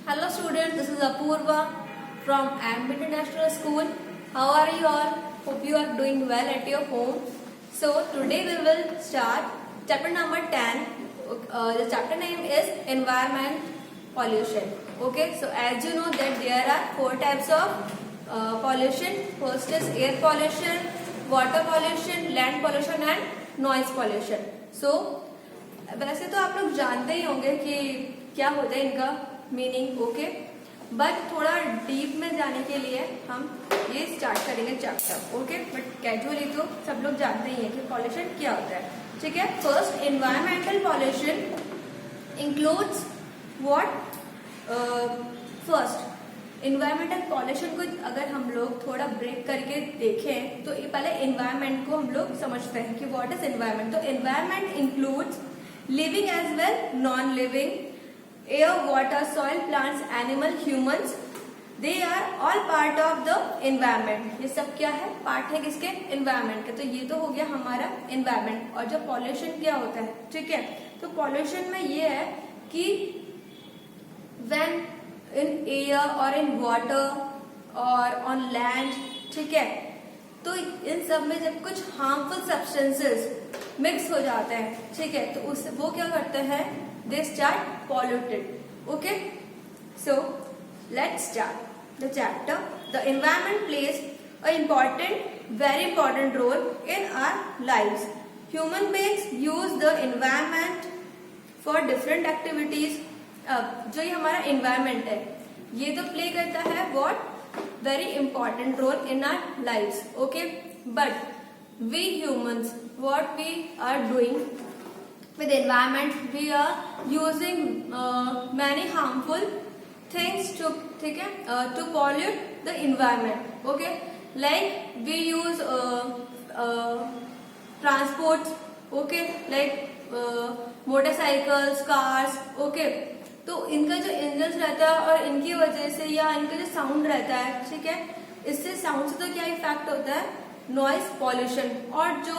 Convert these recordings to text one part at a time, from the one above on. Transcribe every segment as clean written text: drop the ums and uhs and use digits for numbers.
Hello students, this is Apurva from AMP International School. How are you all? Hope you are doing well at your home. So today we will start chapter number 10. The chapter name is Environment Pollution. Okay, so as you know that there are four types of pollution. First is air pollution, water pollution, land pollution and noise pollution. So वैसे तो आप लोग जानते ही होंगे कि क्या होता है इनका मीनिंग. ओके, बट थोड़ा डीप में जाने के लिए हम ये स्टार्ट करेंगे चैप्टर. ओके, बट कैजुअली तो सब लोग जानते ही हैं कि पॉल्यूशन क्या होता है. ठीक है, first environmental pollution includes what. First environmental pollution को अगर हम लोग थोड़ा ब्रेक करके देखें तो पहले एनवायरमेंट को हम लोग समझते हैं कि व्हाट इज एनवायरमेंट. तो environment includes living as well non-living, air, water, soil, plants, animal, humans, they are all part of the environment. ये सब क्या है, पार्ट है किसके, environment के. तो ये तो हो गया हमारा environment. और जो pollution क्या होता है, ठीक है, तो pollution में ये है कि when in air or in water or on land, ठीक है, तो इन सब में जब कुछ हार्मफुल सब्सटेंसेस मिक्स हो जाते हैं, ठीक है, तो उससे वो क्या करते हैं, they start polluted. Okay, so let's start the chapter. The environment plays a important, very important role in our lives. Human beings use the environment for different activities. अब जो ये हमारा एनवायरमेंट है ये तो प्ले करता है what, very important role in our lives. Okay, but we humans, what we are doing with the environment, we are using many harmful things to, ठीक है, to pollute the environment. Okay, like we use transports. Okay, like motorcycles, cars. Okay, तो इनका जो engine रहता है और इनकी वजह से या इनका जो साउंड रहता है, ठीक है, इससे साउंड से तो क्या इफेक्ट होता है, नॉइज पॉल्यूशन. और जो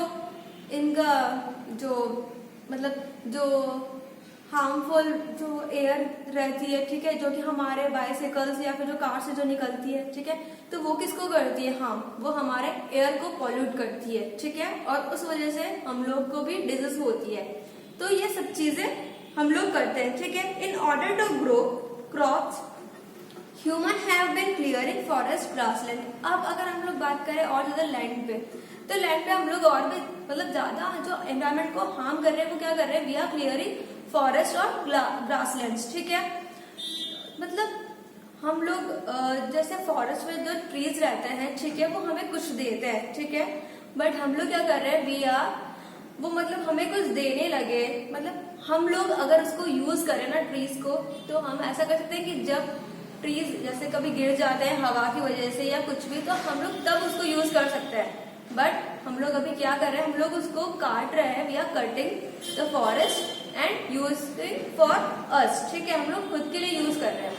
इनका जो मतलब जो हार्मफुल जो एयर रहती है, ठीक है, जो कि हमारे बाइसाइकिल्स या फिर जो कार से जो निकलती है, ठीक है, तो वो किसको करती है, हाँ, वो हमारे एयर को पॉल्यूट करती है. ठीक है, और उस वजह से हम लोग को भी डिजीज होती है. तो ये सब चीजें हम लोग करते हैं. ठीक है, in order to grow crops human have been clearing forest, grassland. अब अगर हम लोग बात करें और ज्यादा लैंड पे, तो लैंड पे हम लोग और भी मतलब ज्यादा जो एनवायरमेंट को हार्म कर रहे हैं वो क्या कर रहे हैं, वी आर क्लियरिंग फॉरेस्ट और ग्रासलैंड्स. ठीक है, मतलब हम लोग जैसे फॉरेस्ट में जो ट्रीज रहते हैं, ठीक है, वो हमें कुछ देते हैं, ठीक है, बट हम लोग क्या कर रहे हैं, वी आर वो मतलब हमें कुछ देने लगे. मतलब हम लोग अगर उसको यूज करें ना ट्रीज को, तो हम ऐसा कर सकते हैं कि जब ट्रीज जैसे कभी गिर जाते हैं हवा की वजह से या कुछ भी, तो हम लोग तब उसको यूज कर सकते हैं. बट हम लोग अभी क्या कर रहे हैं, हम लोग उसको काट रहे हैं, we are cutting the forest and using for us. ठीक है, हम लोग खुद के लिए यूज कर रहे हैं.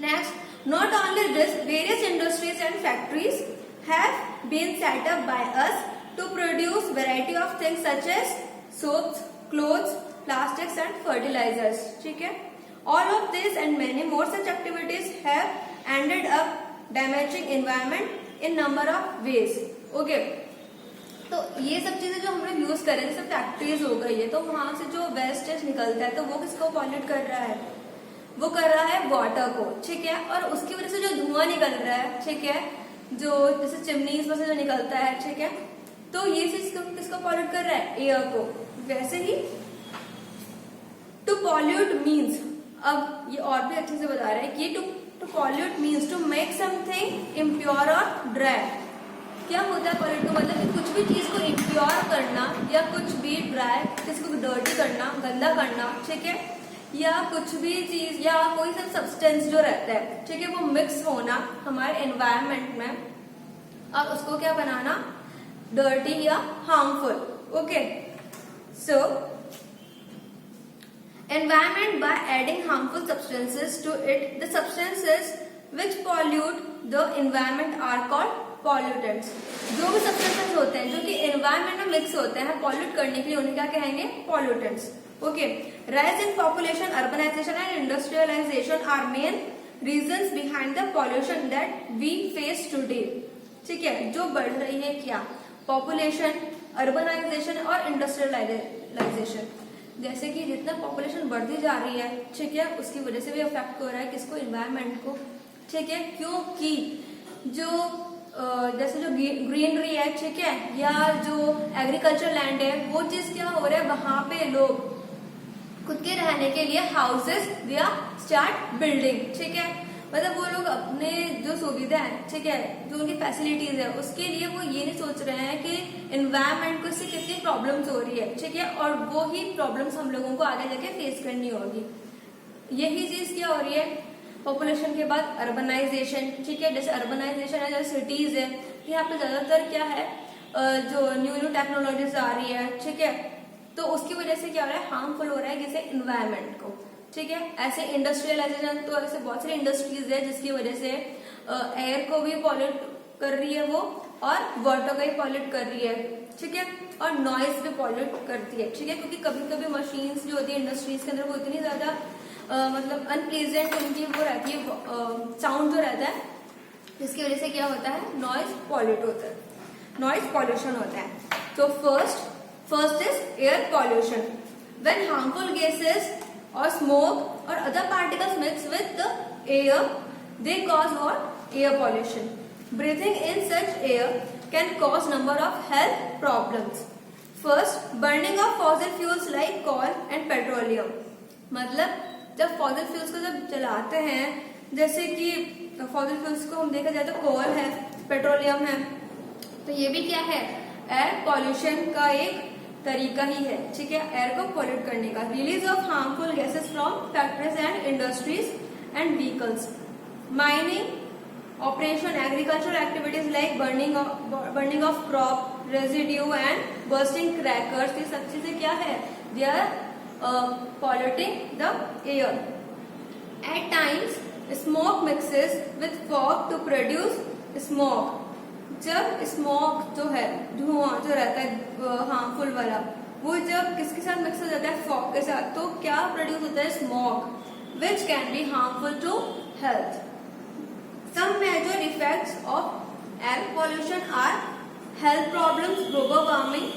Next, not only this, various industries and factories have been set up by us to produce variety of things such as soaps, clothes, plastics and fertilizers. ठीक है, all of this and many more such activities have ended up damaging environment in number of ways. Okay, तो ये सब चीजें जो हम लोग use कर रहे हैं, जैसे फैक्ट्रीज हो गई है, तो वहां से जो वेस्टेज निकलता है तो वो किसको पॉल्यूट कर रहा है, वो कर रहा है वाटर को. ठीक है, और उसकी वजह से जो धुआं निकल रहा है, ठीक है, जो जैसे चिमनीज में से जो निकलता है, ठीक है, तो ये चीज किसको पॉल्यूट कर रहा है, एयर को. वैसे ही टू पॉल्यूट मीन्स, अब ये और भी अच्छे से बता रहे हैं कि to pollute means to make something impure और ड्राई. क्या होता है पॉल्यूट का मतलब, कुछ भी चीज को इम्प्योर करना या कुछ भी ड्राई, किसको डर्टी करना, गंदा करना, ठीक है, या कुछ भी चीज या कोई सा सब्सटेंस जो रहता है, ठीक है, वो मिक्स होना हमारे एनवायरमेंट में और उसको क्या बनाना, dirty या harmful. Okay, so environment by adding harmful substances to it, the substances which pollute the environment are called pollutants. जो भी substances होते हैं जो कि environment में mix होते हैं pollute करने के लिए, उन्हें क्या कहेंगे, pollutants. Okay, rise in population, urbanization and industrialization are main reasons behind the pollution that we face today. ठीक है, जो बढ़ रही है क्या, पॉपुलेशन, अर्बनाइजेशन और इंडस्ट्रियलाइजेशन। जैसे कि जितना पॉपुलेशन बढ़ती जा रही है, ठीक है, उसकी वजह से भी अफेक्ट हो रहा है किसको, इन्वायरमेंट को। ठीक है, क्योंकि जो जैसे जो ग्रीनरी है, ठीक है, या जो एग्रीकल्चर लैंड है, वो चीज क्या हो रहा है, वहां पे लोग खुद के रहने के लिए हाउसेस या स्टार्ट बिल्डिंग। ठीक है, मतलब वो लोग अपने जो सुविधा है, ठीक है, जो उनकी फैसिलिटीज है, उसके लिए वो ये नहीं सोच रहे हैं कि एनवायरमेंट को इससे कितनी प्रॉब्लम्स हो रही है। ठीक है, और वो ही प्रॉब्लम्स हम लोगों को आगे जाके फेस करनी होगी। यही चीज क्या हो रही है, पॉपुलेशन के बाद अर्बनाइजेशन। ठीक है, जैसे अर्बनाइजेशन है, जैसे सिटीज है, यहाँ पे ज्यादातर क्या है, जो न्यू टेक्नोलॉजीज आ रही है, ठीक है, तो उसकी वजह से क्या हो रहा है, हार्मफुल हो रहा है किसे, इन्वायरमेंट को। ठीक है, ऐसे इंडस्ट्रियलाइजेशन, तो ऐसे बहुत सारी इंडस्ट्रीज है जिसकी वजह से एयर को भी पॉल्यूट कर रही है वो, और वाटर को भी पॉल्यूट कर रही है। ठीक है, और नॉइज भी पॉल्यूट करती है। ठीक है, क्योंकि कभी कभी मशीन्स जो होती है इंडस्ट्रीज के अंदर, वो इतनी ज्यादा मतलब अनप्लीजेंट उनकी वो रहती है, साउंड जो रहता है, जिसकी वजह से क्या होता है, नॉइज पॉल्यूट होता है, नॉइज पॉल्यूशन होता है। तो first is air pollution, when harmful gases or smoke or other particles mix with the air, they cause what, air pollution. Breathing in such air can cause number of health problems. First, burning of fossil fuels like coal and petroleum. मतलब जब fossil fuels को जब जलाते हैं, जैसे कि fossil fuels को हम देखा जाए तो कोल है, पेट्रोलियम है, तो ये भी क्या है, एयर पॉल्यूशन का एक तरीका ही है। ठीक है, एयर को पॉल्यूट करने का। Release of harmful gases from factories and industries and vehicles, mining operation, agricultural activities like burning of crop residue and bursting crackers, ये सब चीजें क्या है, they are polluting the air. At times smoke mixes with fog to produce smoke. जब smoke जो है, धुआं जो रहता है हार्मफुल वाला, वो जब किसके साथ मिक्स हो जाता है, फॉग के साथ, तो क्या प्रोड्यूस होता है, smoke, which can be harmful to health. Some major effects of air pollution are health problems, global warming,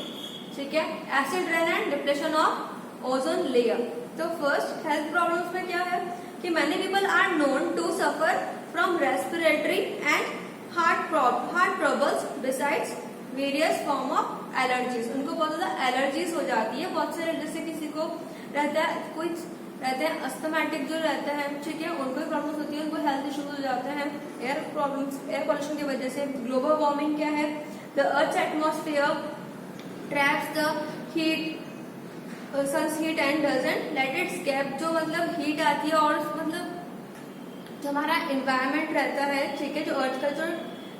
ठीक है, acid rain and depression of ozone layer. तो फर्स्ट हेल्थ प्रॉब्लम्स में क्या है कि many people are known to suffer from respiratory and heart troubles besides various form of allergies. उनको बहुत ज्यादा एलर्जीज हो जाती है, बहुत सारे, जैसे किसी को रहता है, कुछ रहते हैं अस्थमैटिक जो रहता है, ठीक है, उनको भी प्रॉब्लम्स होती है, उनको हेल्थ इश्यूज हो जाते हैं एयर प्रॉब्लम्स, एयर पॉल्यूशन की वजह से। ग्लोबल वार्मिंग क्या है, the earth atmosphere traps the heat, sun's heat and doesn't let it escape. जो मतलब हीट आती है और मतलब जो हमारा एनवायरमेंट रहता है, ठीक है, जो अर्थ का जो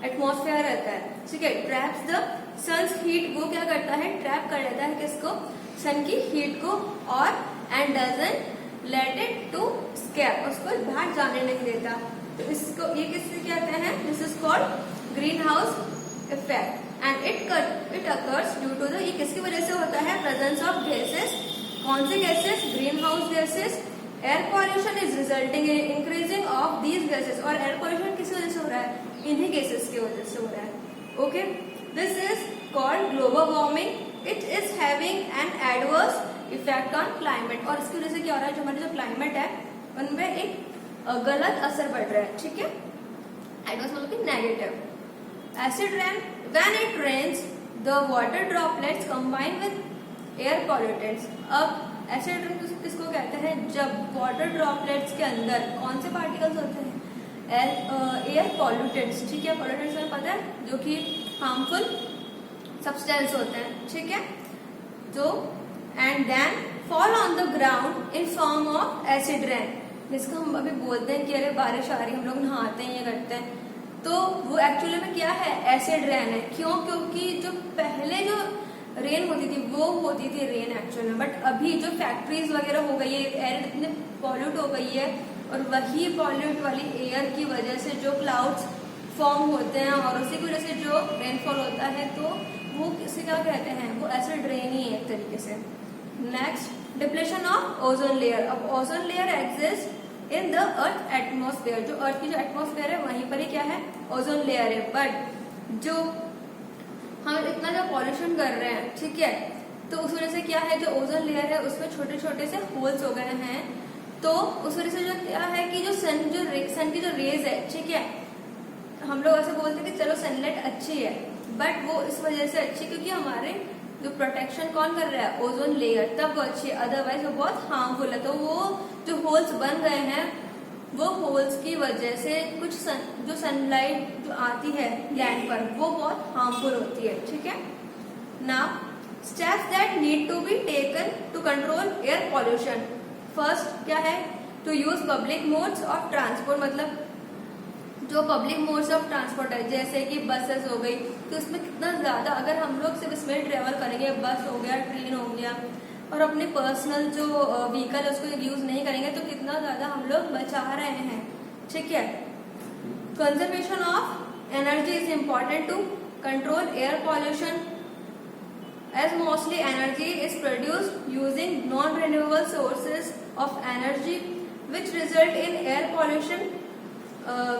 एटमॉस्फेयर रहता है, ठीक है, ट्रैप्स द सन्स हीट, वो क्या करता है, ट्रैप कर लेता है किसको, सन की हीट को, और and doesn't let it to escape, उसको बाहर जाने नहीं देता। तो इसको ये किससे कहते हैं, this is called green house effect and it occurs due to the, ये किसकी वजह से होता है, प्रेजेंस ऑफ गैसेस। कौन से gases, green house gases. Air pollution is resulting in increasing of these gases, और एयर पॉल्यूशन किस वजह से हो रहा है, इन्हीं गैसेस की वजह से हो रहा है। Okay, this is called global warming, it is having an adverse effect on climate. और इसकी वजह से क्या हो रहा है, जो हमारा जो क्लाइमेट है उनमें एक गलत असर पड़ रहा है। ठीक है, एडवर्स मतलब कि negative. Acid rain, when it rains the water droplets combine with air pollutants. अब एसिड रेन किसको कहते हैं, जब वाटर ड्रॉपलेट्स के अंदर कौन से पार्टिकल्स होते हैं, एयर पॉल्यूटेंट्स। ठीक है, पॉल्यूटेंट्स में पता है जो कि हार्मफुल सब्सटेंस होते हैं, ठीक है, जो and then fall on the ground in form of acid rain, जिसको हम अभी बोलते हैं कि अरे बारिश आ रही है, हम लोग नहाते हैं, ये करते हैं, तो वो एक्चुअली में क्या है, एसिड रेन है। क्यों, क्योंकि जो पहले जो रेन होती थी वो होती थी रेन एक्चुअल में, बट अभी जो फैक्ट्रीज वगैरह हो गई है, एयर इतने पॉल्यूट हो गई है, और वही पॉल्यूट वाली एयर की वजह से जो क्लाउड्स फॉर्म होते हैं और उसी की वजह से जो रेनफॉल होता है, तो वो किसे क्या कहते हैं, वो एसिड रेन ही है एक तरीके से। Next, depletion of ozone layer. अब ozone layer exist in the earth atmosphere, जो अर्थ की जो एटमोस्फेयर है वहीं पर ही क्या है, ओजोन लेयर है। बट जो हम इतना जो पॉल्यूशन कर रहे हैं, ठीक है, तो उस वजह से क्या है, जो ओजोन लेयर है उसमें छोटे छोटे से होल्स हो गए हैं। तो उस वजह से जो क्या है कि जो सन की जो रेज है, ठीक है, हम लोग ऐसे बोलते हैं कि चलो सनलाइट अच्छी है, बट वो इस वजह से अच्छी क्योंकि हमारे जो प्रोटेक्शन कौन कर रहा है, ओजोन लेयर, तब वो अच्छी है, अदरवाइज वो बहुत हार्मफुल है। तो वो जो होल्स बन गए हैं, वो होल्स की वजह से कुछ जो सनलाइट जो आती है लैंड पर वो बहुत हार्मफुल होती है, ठीक है। Now steps that need to be taken to control air pollution. First क्या है, to use public modes of transport, मतलब जो पब्लिक मोड्स ऑफ ट्रांसपोर्ट है जैसे कि बसेस हो गई, तो इसमें कितना ज्यादा अगर हम लोग सिर्फ इसमें ट्रेवल करेंगे, बस हो गया, ट्रेन हो गया, और अपने पर्सनल जो व्हीकल है उसको यूज नहीं करेंगे, तो कितना ज्यादा हम लोग बचा रहे हैं, ठीक है। Conservation of energy is important to control air pollution as mostly energy is produced using non-renewable sources of energy which result in air pollution.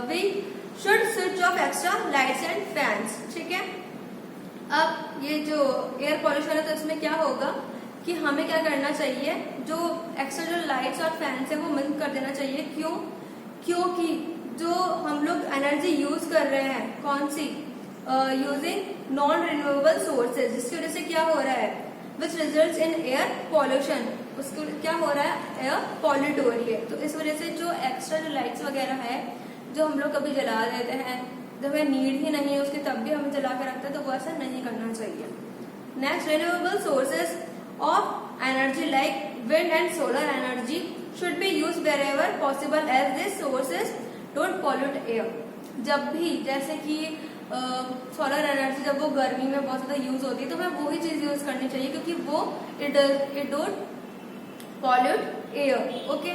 We should switch off extra lights and fans, ठीक है। अब ये जो air pollution है तो इसमें क्या होगा कि हमें क्या करना चाहिए, जो एक्स्ट्रा जो लाइट्स और फैंस है वो बंद कर देना चाहिए। क्यों? क्योंकि जो हम लोग एनर्जी यूज कर रहे हैं, कौन सी, यूजिंग नॉन रिन्यूएबल सोर्सेज, जिसकी वजह से क्या हो रहा है, which results in air pollution, उसको क्या हो रहा है, एयर पॉल्यूट हो रही है। तो इस वजह से जो एक्स्ट्रा जो लाइट्स वगैरह है जो हम लोग कभी जला देते हैं, जब हमें नीड ही नहीं है उसकी तब भी हमें जला के रखते हैं, तो वो ऐसा नहीं करना चाहिए। Next, renewable sources of energy like wind and solar energy should be use wherever possible as this sources don't pollute air. जब भी जैसे कि सोलर एनर्जी जब वो गर्मी में बहुत ज्यादा यूज होती है तो हमें वही चीज यूज करनी चाहिए क्योंकि वो it don't pollute air, okay.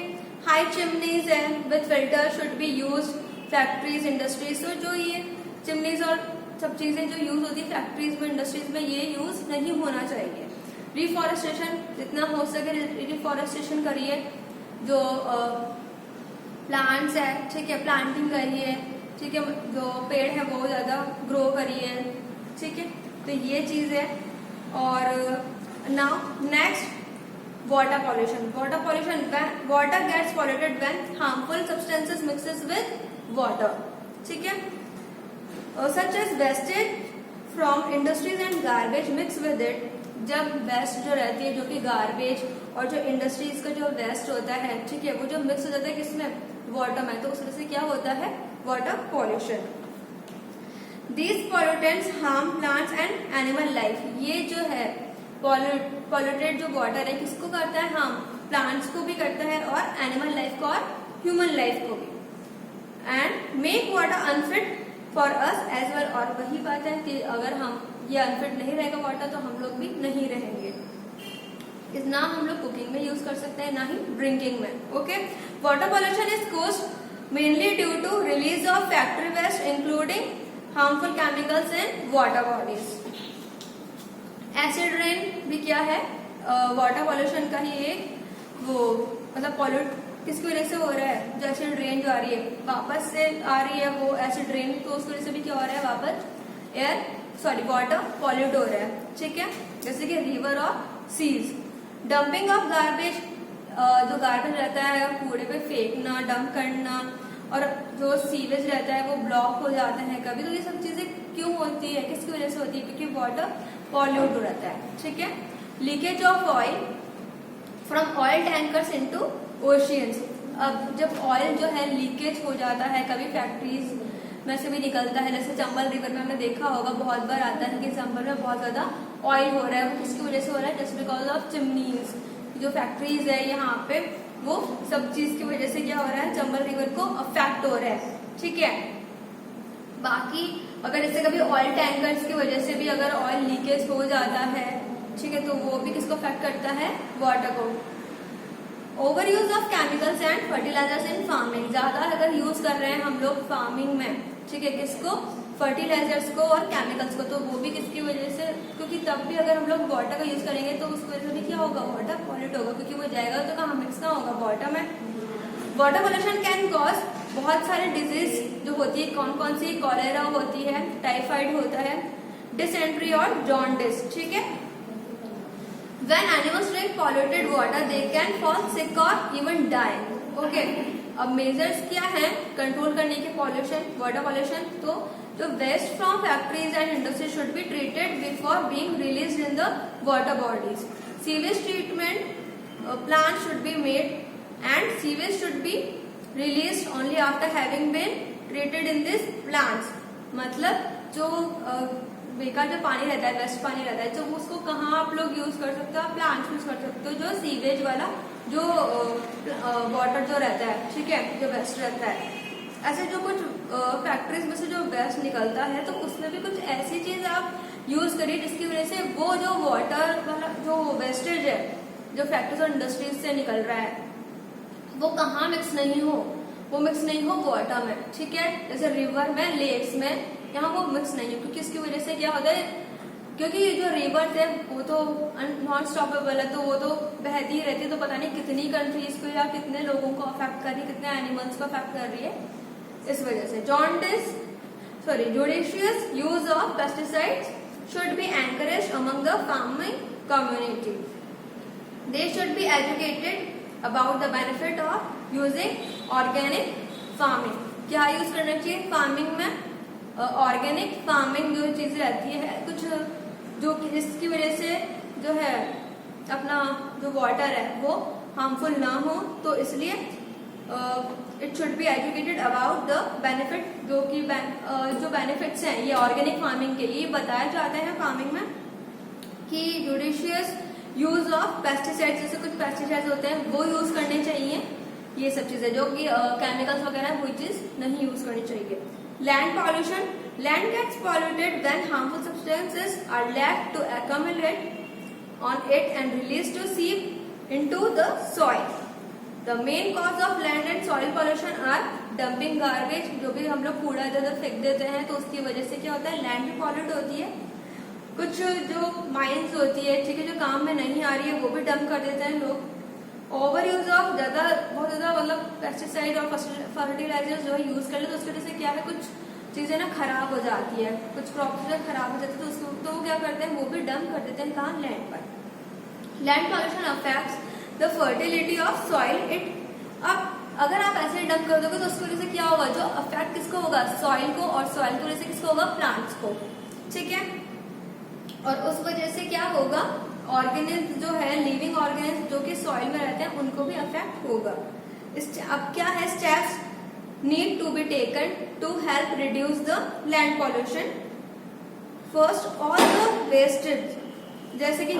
High chimneys है with filter should be use factories, industries. तो जो ये चिमनीज और सब चीजें जो यूज होती है फैक्ट्रीज में, इंडस्ट्रीज में, ये यूज नहीं होना चाहिए। रिफॉरेस्टेशन जितना हो सके रिफॉरेस्टेशन करिए, जो प्लांट्स है, ठीक है, प्लांटिंग करिए, ठीक है, जो पेड़ है वो ज्यादा ग्रो करिए, ठीक है। तो ये चीज है। और now next, water pollution. Water pollution, water gets polluted when harmful substances mixes with water, ठीक है, such as wastage from industries and garbage mix with it. जब वेस्ट जो रहती है, जो कि गार्बेज और जो इंडस्ट्रीज का जो वेस्ट होता है, ठीक है, वो जो मिक्स हो जाता है किसमें, वाटर में, तो उस वजह से क्या होता है, water pollution. These pollutants harm plants and animal life. ये जो है पॉल्यूटेड जो वाटर है किसको करता है, हार्म प्लांट्स को भी करता है और एनिमल लाइफ को और ह्यूमन लाइफ को भी। And make water unfit for us as well. और वही बात है कि अगर हम ये अनफिट नहीं रहेगा वाटर तो हम लोग भी नहीं रहेंगे। ना हम लोग कुकिंग में यूज कर सकते हैं, ना ही ड्रिंकिंग में, okay. Water pollution is caused mainly due to release of factory waste including harmful chemicals in water bodies. Acid rain भी क्या है, वाटर पॉल्यूशन का ही एक वो मतलब पॉल्यूट किसकी वजह से हो रहा है, जो एसिड रेन जो आ रही है वापस से आ रही है वो एसिड रेन, तो उसकी वजह से भी क्या हो रहा है, वापस वाटर पॉल्यूट हो रहा है, ठीक है। जैसे कि रिवर और सीज। डंपिंग ऑफ गार्बेज, जो गार्बेज रहता है कूड़े पे फेंकना, डंप करना, और जो सीवेज रहता है वो ब्लॉक हो जाते हैं कभी। तो ये सब चीजें क्यों होती है, किसकी वजह से होती है, क्योंकि वाटर पॉल्यूट हो रहता है, ठीक है। Leakage of oil from oil tankers into oceans. अब जब ऑयल जो है लीकेज हो जाता है कभी फैक्ट्रीज में से भी निकलता है, जैसे चंबल रिवर में हमने देखा होगा बहुत बार आता है कि चंबल में बहुत ज्यादा ऑयल हो रहा है, वो किसकी वजह से हो रहा है, जस्ट बिकॉज ऑफ चिमनीज। जो फैक्ट्रीज है यहाँ पे वो सब चीज की वजह से क्या हो रहा है, चंबल रिवर को अफेक्ट हो रहा है, ठीक है। बाकी अगर जैसे कभी ऑयल टैंकर्स की वजह से भी अगर ऑयल लीकेज हो जाता है, ठीक है, तो वो भी किसको अफेक्ट करता है, वाटर को। Over use of chemicals and fertilizers in farming. ज्यादा अगर यूज कर रहे हैं हम लोग फार्मिंग में, ठीक है, किसको, फर्टिलाइजर्स को और केमिकल्स को। तो वो भी किसकी वजह से, क्योंकि तब भी अगर हम लोग वाटर का यूज करेंगे तो उसकी वजह से भी क्या होगा, वाटर पॉल्यूट होगा, क्योंकि वो जाएगा तो कहाँ मिक्स कहाँ होगा, वाटर में। वाटर पोल्यूशन कैन कॉज बहुत सारे डिजीज जो होती है, कौन कौन सी, कॉलेरा होती है, टाइफाइड होता है, डिसेंट्री और जॉन्डिस, ठीक है। When animals drink polluted water, they can fall sick or even die. Okay. अब मेजर्स क्या है कंट्रोल करने के पॉल्यूशन, वाटर पॉल्यूशन? तो जो waste from factories and industry should be treated before being released in the water bodies. Sewage treatment plant should be made and sewage should be released only after having been treated in this plants. मतलब जो बेकार जो पानी रहता है, waste पानी रहता है, तो उसको कहाँ आप लोग यूज कर सकते हो, आप प्लांट्स यूज कर सकते हो. जो सीवेज वाला जो वाटर जो रहता है, ठीक है, जो वेस्ट रहता है, ऐसे जो कुछ फैक्ट्रीज में से जो वेस्ट निकलता है, तो उसमें भी कुछ ऐसी चीज आप यूज करिए जिसकी वजह से वो जो वाटर वाला जो वेस्टेज है जो फैक्ट्रीज और इंडस्ट्रीज से निकल रहा है, वो कहाँ मिक्स नहीं हो, वो मिक्स नहीं हो वाटर में, ठीक है. जैसे रिवर में, लेक्स में, यहाँ वो मिक्स नहीं है, क्योंकि इसकी वजह से क्या होता है, क्योंकि जो रिवर है वो तो नॉन स्टॉपेबल है, तो वो तो बहती ही रहती है, तो पता नहीं कितनी कंट्रीज को या कितने लोगों को अफेक्ट कर रही है, कितने एनिमल्स को अफेक्ट कर रही है. इस वजह से judicious use of pesticides should be encourage among the farming community. They should be educated about the benefit of using organic farming. क्या यूज करना चाहिए फार्मिंग में? ऑर्गेनिक फार्मिंग जो चीज रहती है, कुछ जो जिसकी वजह से जो है अपना जो वाटर है वो हार्मफुल ना हो, तो इसलिए it should be educated about the benefit. जो कि जो बेनिफिट्स हैं ये ऑर्गेनिक फार्मिंग के, ये बताया जाता है फार्मिंग में कि जुडिशियस यूज ऑफ पेस्टिसाइड्स, जैसे कुछ पेस्टिसाइड्स होते हैं वो यूज करने चाहिए. ये सब चीजें जो कि केमिकल्स वगैरह कोई चीज नहीं यूज करनी चाहिए. Land pollution. Land gets polluted when harmful substances are left to accumulate on it and released to seep into the soil. The main cause of land and soil pollution are dumping garbage. जो भी हम लोग कूड़ा इधर फेंक देते हैं, तो उसकी वजह से क्या होता है, लैंड भी पॉल्यूट होती है. कुछ जो माइंस होती है, ठीक है, जो काम में नहीं आ रही है, वो भी डंप कर देते हैं लोग. ओवर यूज ऑफ बहुत ज्यादा मतलब पेस्टिसाइड और फर्टिलाइजर जो है यूज कर ले, तो उसकी वजह से क्या है, कुछ चीजें ना खराब हो जाती है, कुछ क्रॉप्स जो खराब हो जाती है, तो उसको तो वो क्या करते हैं, वो भी डंप कर देते हैं कहाँ, लैंड पर. Land pollution affects the fertility of soil. अब अगर आप ऐसे डंप कर दोगे तो उसकी वजह से क्या होगा, जो अफेक्ट किसको होगा, सॉइल को, और सॉइल की वजह से किसको होगा, प्लांट्स को, ठीक है. और उस वजह से क्या होगा, ऑर्गेनिज्म जो है, लिविंग ऑर्गेनिज्म जो कि सॉइल में रहते हैं, उनको भी अफेक्ट होगा. अब क्या है, steps need to be taken to help reduce the land pollution. First, all the wastage, जैसे कि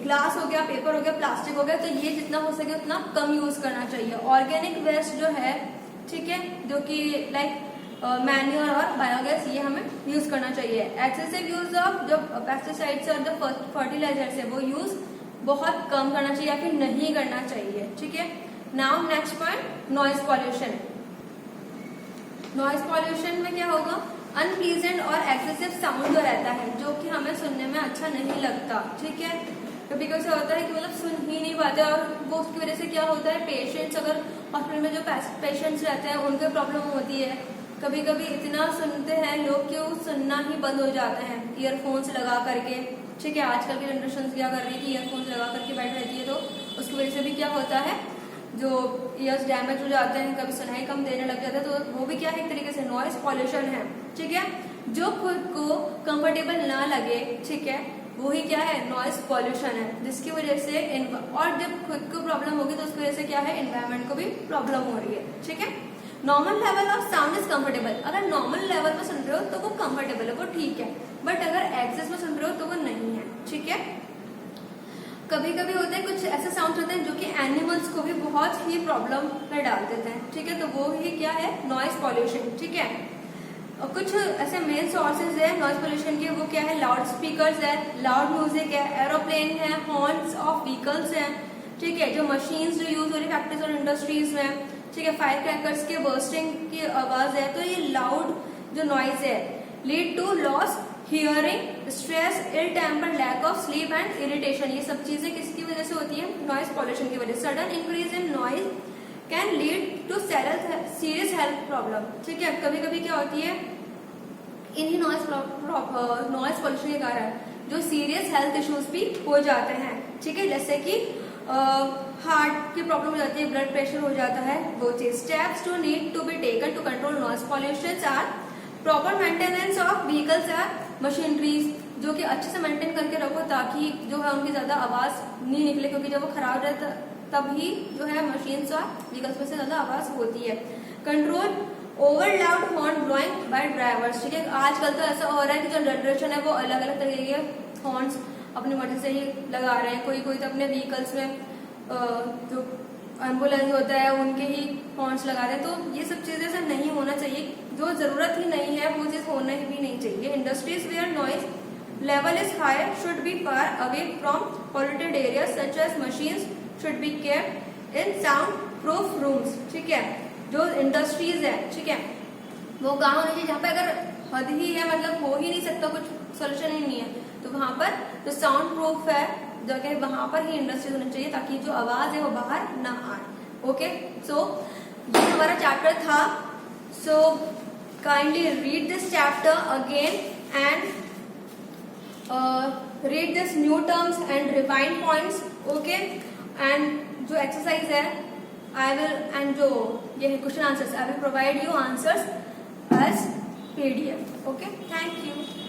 ग्लास हो गया, पेपर हो गया, प्लास्टिक हो गया, तो ये जितना हो सके उतना कम यूज करना चाहिए. ऑर्गेनिक वेस्ट जो है, ठीक है, जो कि लाइक मैन्योर और बायोगैस, ये हमें यूज करना चाहिए. एक्सेसिव यूज ऑफ जो पेस्टिसाइड्स और जो फर्टिलाइजर्स है वो यूज बहुत कम करना चाहिए या फिर नहीं करना चाहिए, ठीक है. Now next point, noise pollution. Noise pollution में क्या होगा, अनप्लीजेंट और एक्सेसिव साउंड जो रहता है, जो कि हमें सुनने में अच्छा नहीं लगता, ठीक है. कभी कभी ऐसा होता है कि मतलब सुन ही नहीं पाते, और वो उसकी वजह से क्या होता है, पेशेंट्स, अगर हॉस्पिटल में जो पेशेंट्स रहते हैं उनको प्रॉब्लम होती है. कभी कभी इतना सुनते हैं लोग कि वो सुनना ही बंद हो जाते हैं ईयरफोन्स लगा करके, ठीक है. आजकल की जनरेशन क्या कर रही है कि ईयरफोन्स लगा करके बैठ रहती है, तो उसकी वजह से भी क्या होता है, जो ईयर्स डैमेज हो जाते हैं, कभी सुनाई कम देने लग जाता है, तो वो भी क्या है, एक तरीके से नॉइज पॉल्यूशन है, ठीक है. जो खुद को कंफर्टेबल ना लगे, ठीक है, वही क्या है, नॉइज पॉल्यूशन है, जिसकी वजह से और जब खुद को प्रॉब्लम होगी तो उसकी वजह से क्या है, एनवायरमेंट को भी प्रॉब्लम हो रही है, ठीक है. Normal level of sound is comfortable. अगर नॉर्मल लेवल में सुन रहे हो तो वो कंफर्टेबल है, वो ठीक है. बट अगर एक्सेस में सुन रहे हो तो वो नहीं है, ठीक है. कभी कभी होते हैं कुछ ऐसे साउंड होते हैं जो कि एनिमल्स को भी बहुत ही प्रॉब्लम में डाल देते हैं, ठीक है. तो वो ही क्या है, नॉइज पॉल्यूशन, ठीक है. और कुछ ऐसे मेन सोर्सेज है नॉइज पॉल्यूशन के, वो क्या है, लाउड स्पीकर्स है, लाउड म्यूजिक है, एरोप्लेन है, हॉर्न्स ऑफ व्हीकल्स है, ठीक है. जो मशीन्स जो यूज हो रही फैक्ट्रीज और इंडस्ट्रीज में, ठीक है, फायर क्रैकर्स के बर्स्टिंग की आवाज है, तो ये लाउड जो नॉइज है lead to loss hearing, stress, ill temper, lack of sleep and irritation. ये सब चीजें किसकी वजह से होती है? नॉइज पॉल्यूशन की वजह से। Sudden increase in noise can lead to serious health problem. ठीक है, कभी कभी क्या होती है, इन्हीं नॉइज पॉल्यूशन के कारण जो सीरियस हेल्थ इश्यूज भी हो जाते हैं। ठीक है, जैसे कि हार्ट की प्रॉब्लम हो जाती है, ब्लड प्रेशर हो जाता है, वो चीज। Steps to need to be taken to control noise pollution are proper maintenance of vehicles or machineries, जो कि अच्छे से मेंटेन करके रखो ताकि जो है उनकी ज्यादा आवाज नहीं निकले, क्योंकि जब वो खराब रहता तभी जो है मशीन्स और व्हीकल्स में से ज्यादा आवाज होती है। Control over loud horn blowing by drivers. ठीक है, आजकल तो ऐसा हो रहा है कि जो जनरेशन है वो अलग अलग तरीके के हॉर्न्स अपनी मर्जी से ही लगा रहे हैं। कोई कोई तो अपने व्हीकल्स में जो एम्बुलेंस होता है उनके ही हॉर्न्स लगा रहे हैं। तो ये सब चीजें सब नहीं होना चाहिए, जो जरूरत ही नहीं है वो चीज होना ही भी नहीं चाहिए। Industries where noise level is high should be far away from polluted areas such as machines should be kept in sound proof rooms. ठीक है, जो इंडस्ट्रीज है, ठीक है, वो कहाँ होनी चाहिए? जहाँ पे अगर हद ही है, मतलब हो ही नहीं सकता, कुछ सोल्यूशन ही नहीं है, तो वहां पर जो साउंड प्रूफ है जगह, वहां पर ही इंडस्ट्रीज होनी चाहिए ताकि जो आवाज है वो बाहर ना आए। ओके, सो ये हमारा चैप्टर था। So kindly read this chapter again and read this new terms and rewind points. Okay, and जो एक्सरसाइज है आई विल, एंड जो ये question answers, I will provide you answers as PDF. Okay, thank you.